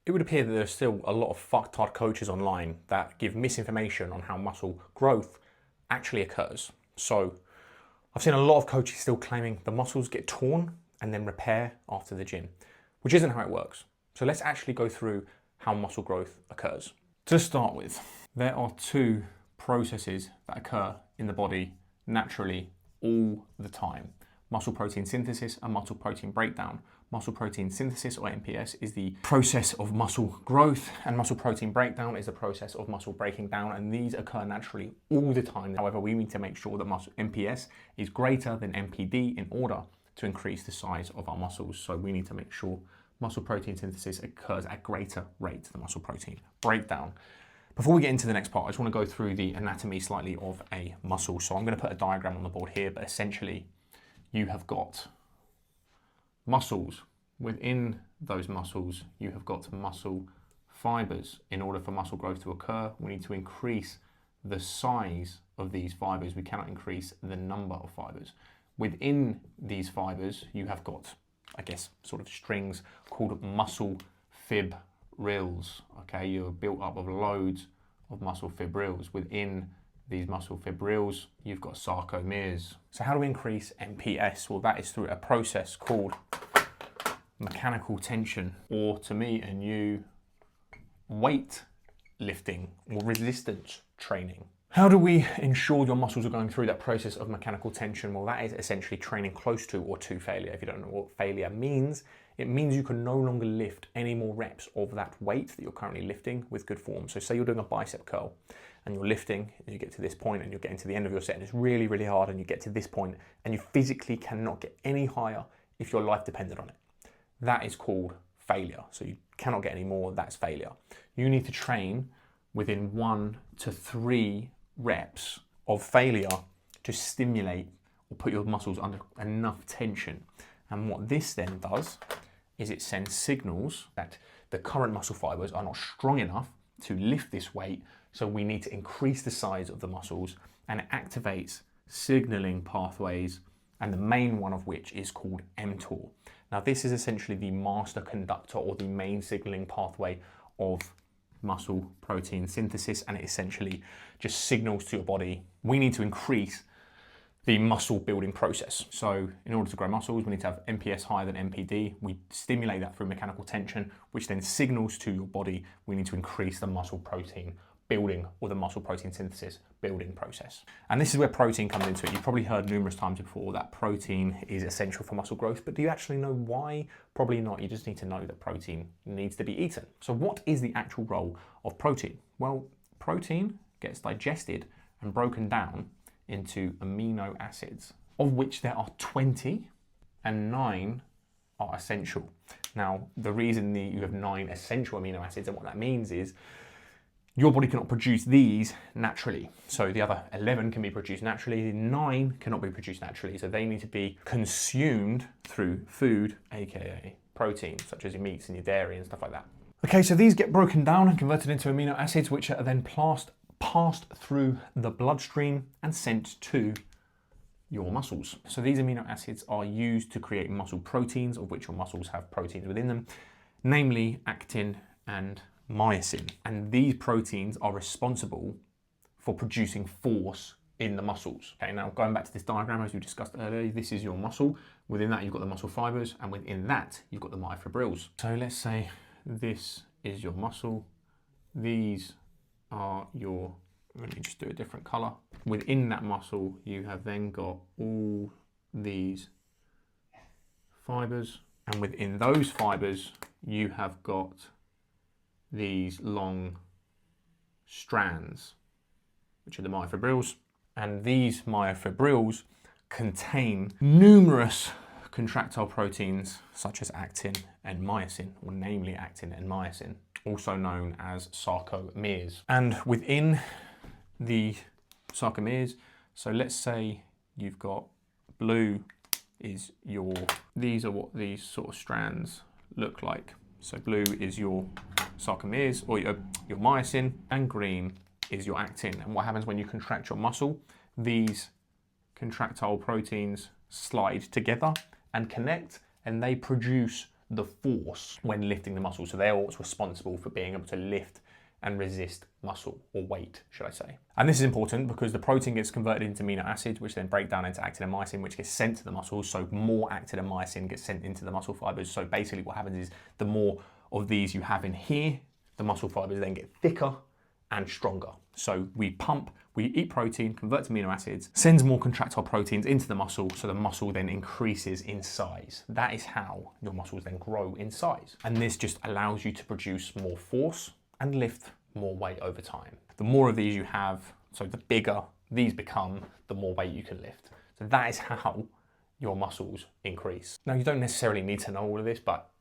it would appear that there's still a lot of fucktard coaches online that give misinformation on how muscle growth actually occurs. So I've seen a lot of coaches still claiming the muscles get torn and then repair after the gym, which isn't how it works. So let's actually go through how muscle growth occurs. To start with, there are two processes that occur in the body naturally all the time: muscle protein synthesis and muscle protein breakdown. Muscle protein synthesis, or MPS, is the process of muscle growth, and muscle protein breakdown is the process of muscle breaking down, and these occur naturally all the time. However, we need to make sure that muscle MPS is greater than MPD in order to increase the size of our muscles. So we need to make sure muscle protein synthesis occurs at greater rate than muscle protein breakdown. Before we get into the next part, I just want to go through the anatomy slightly of a muscle. So I'm going to put a diagram on the board here, but essentially you have got muscles. Within those muscles, you have got muscle fibers. In order for muscle growth to occur, we need to increase the size of these fibers. We cannot increase the number of fibers. Within these fibers, you have got, I guess, sort of strings called muscle fibrils. Okay, you're built up of loads of muscle fibrils. Within these muscle fibrils, you've got sarcomeres. So how do we increase MPS? Well, that is through a process called mechanical tension, or to me and you, weight lifting or resistance training. How do we ensure your muscles are going through that process of mechanical tension? Well, that is essentially training close to or to failure. If you don't know what failure means, it means you can no longer lift any more reps of that weight that you're currently lifting with good form. So say you're doing a bicep curl and you're lifting and you get to this point and you're getting to the end of your set and it's really, really hard, and you get to this point and you physically cannot get any higher if your life depended on it. That is called failure. So you cannot get any more, that's failure. You need to train within 1 to 3 reps of failure to stimulate or put your muscles under enough tension. And what this then does is it sends signals that the current muscle fibers are not strong enough to lift this weight, so we need to increase the size of the muscles, and it activates signaling pathways, and the main one of which is called mTOR. Now this is essentially the master conductor or the main signaling pathway of muscle protein synthesis, and it essentially just signals to your body, we need to increase the muscle building process. So in order to grow muscles, we need to have MPS higher than MPD. We stimulate that through mechanical tension, which then signals to your body, we need to increase the muscle protein building or the muscle protein synthesis building process. And this is where protein comes into it. You've probably heard numerous times before that protein is essential for muscle growth, but do you actually know why? Probably not. You just need to know that protein needs to be eaten. So what is the actual role of protein? Well, protein gets digested and broken down into amino acids, of which there are 20 and 9 are essential. Now, the reason you have 9 essential amino acids, and what that means is your body cannot produce these naturally. So the other 11 can be produced naturally, 9 cannot be produced naturally. So they need to be consumed through food, aka protein, such as your meats and your dairy and stuff like that. Okay, so these get broken down and converted into amino acids, which are then passed through the bloodstream and sent to your muscles. So these amino acids are used to create muscle proteins, of which your muscles have proteins within them, namely actin and myosin. And these proteins are responsible for producing force in the muscles. Okay, now going back to this diagram, as we discussed earlier, this is your muscle. Within that, you've got the muscle fibers, and within that, you've got the myofibrils. So let's say this is your muscle. These are your, let me just do a different color. Within that muscle, you have then got all these fibers, and within those fibers, you have got these long strands, which are the myofibrils. And these myofibrils contain numerous contractile proteins such as actin and myosin, or namely actin and myosin, also known as sarcomeres. And within the sarcomeres, so let's say you've got blue is your, these are what these sort of strands look like. So blue is your sarcomeres or your myosin, and green is your actin. And what happens when you contract your muscle? These contractile proteins slide together and connect, and they produce the force when lifting the muscle. So they're what's responsible for being able to lift and resist muscle, or weight, should I say. And this is important because the protein gets converted into amino acids, which then break down into actin-myosin, which gets sent to the muscles. So more actin-myosin gets sent into the muscle fibers. So basically what happens is the more of these you have in here, the muscle fibers then get thicker and stronger. So we pump, we eat protein, convert to amino acids, sends more contractile proteins into the muscle, so the muscle then increases in size. That is how your muscles then grow in size. And this just allows you to produce more force and lift more weight over time. The more of these you have, so the bigger these become, the more weight you can lift. So that is how your muscles increase. Now, you don't necessarily need to know all of this, but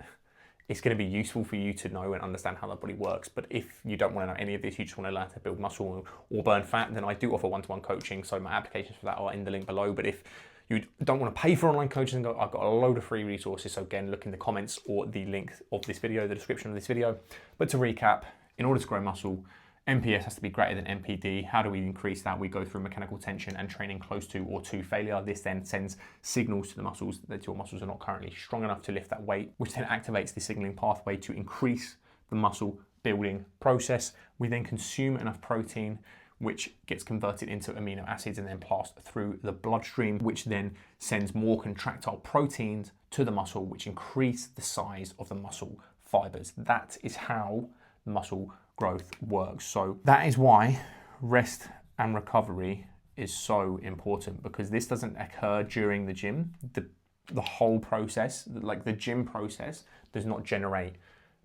it's going to be useful for you to know and understand how the body works. But if you don't want to know any of this, you just want to learn to build muscle or burn fat, then I do offer one-to-one coaching. So my applications for that are in the link below. But if you don't want to pay for online coaching, I've got a load of free resources. So again, look in the comments or the link of this video, the description of this video. But to recap, in order to grow muscle, MPS has to be greater than MPD. How do we increase that? We go through mechanical tension and training close to or to failure. This then sends signals to the muscles that your muscles are not currently strong enough to lift that weight, which then activates the signaling pathway to increase the muscle building process. We then consume enough protein, which gets converted into amino acids and then passed through the bloodstream, which then sends more contractile proteins to the muscle, which increase the size of the muscle fibers. That is how muscle growth works. So that is why rest and recovery is so important, because this doesn't occur during the gym. The whole process, like the gym process, does not generate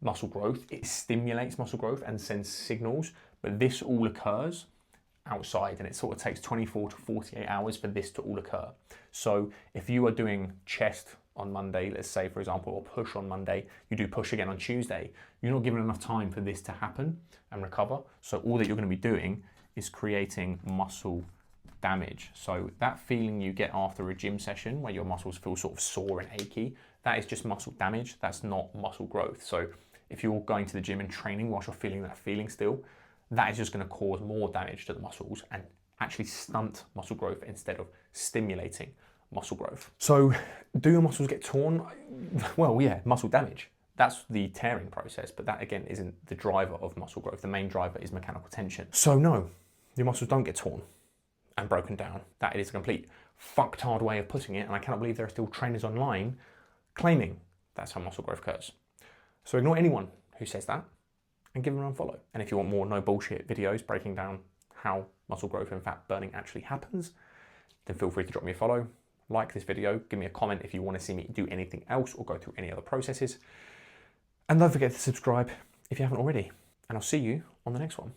muscle growth. It stimulates muscle growth and sends signals, but this all occurs outside, and it sort of takes 24 to 48 hours for this to all occur. So if you are doing chest on Monday, let's say, for example, or push on Monday, you do push again on Tuesday, you're not given enough time for this to happen and recover. So all that you're going to be doing is creating muscle damage. So that feeling you get after a gym session where your muscles feel sort of sore and achy, that is just muscle damage. That's not muscle growth. So if you're going to the gym and training whilst you're feeling that feeling still, that is just going to cause more damage to the muscles and actually stunt muscle growth instead of stimulating muscle growth. So do your muscles get torn? Well, yeah, muscle damage. That's the tearing process, but that again isn't the driver of muscle growth. The main driver is mechanical tension. So no, your muscles don't get torn and broken down. That is a complete fucktard way of putting it, and I cannot believe there are still trainers online claiming that's how muscle growth occurs. So ignore anyone who says that and give them an unfollow. And if you want more no bullshit videos breaking down how muscle growth and fat burning actually happens, then feel free to drop me a follow. Like this video, give me a comment if you want to see me do anything else or go through any other processes. And don't forget to subscribe if you haven't already. And I'll see you on the next one.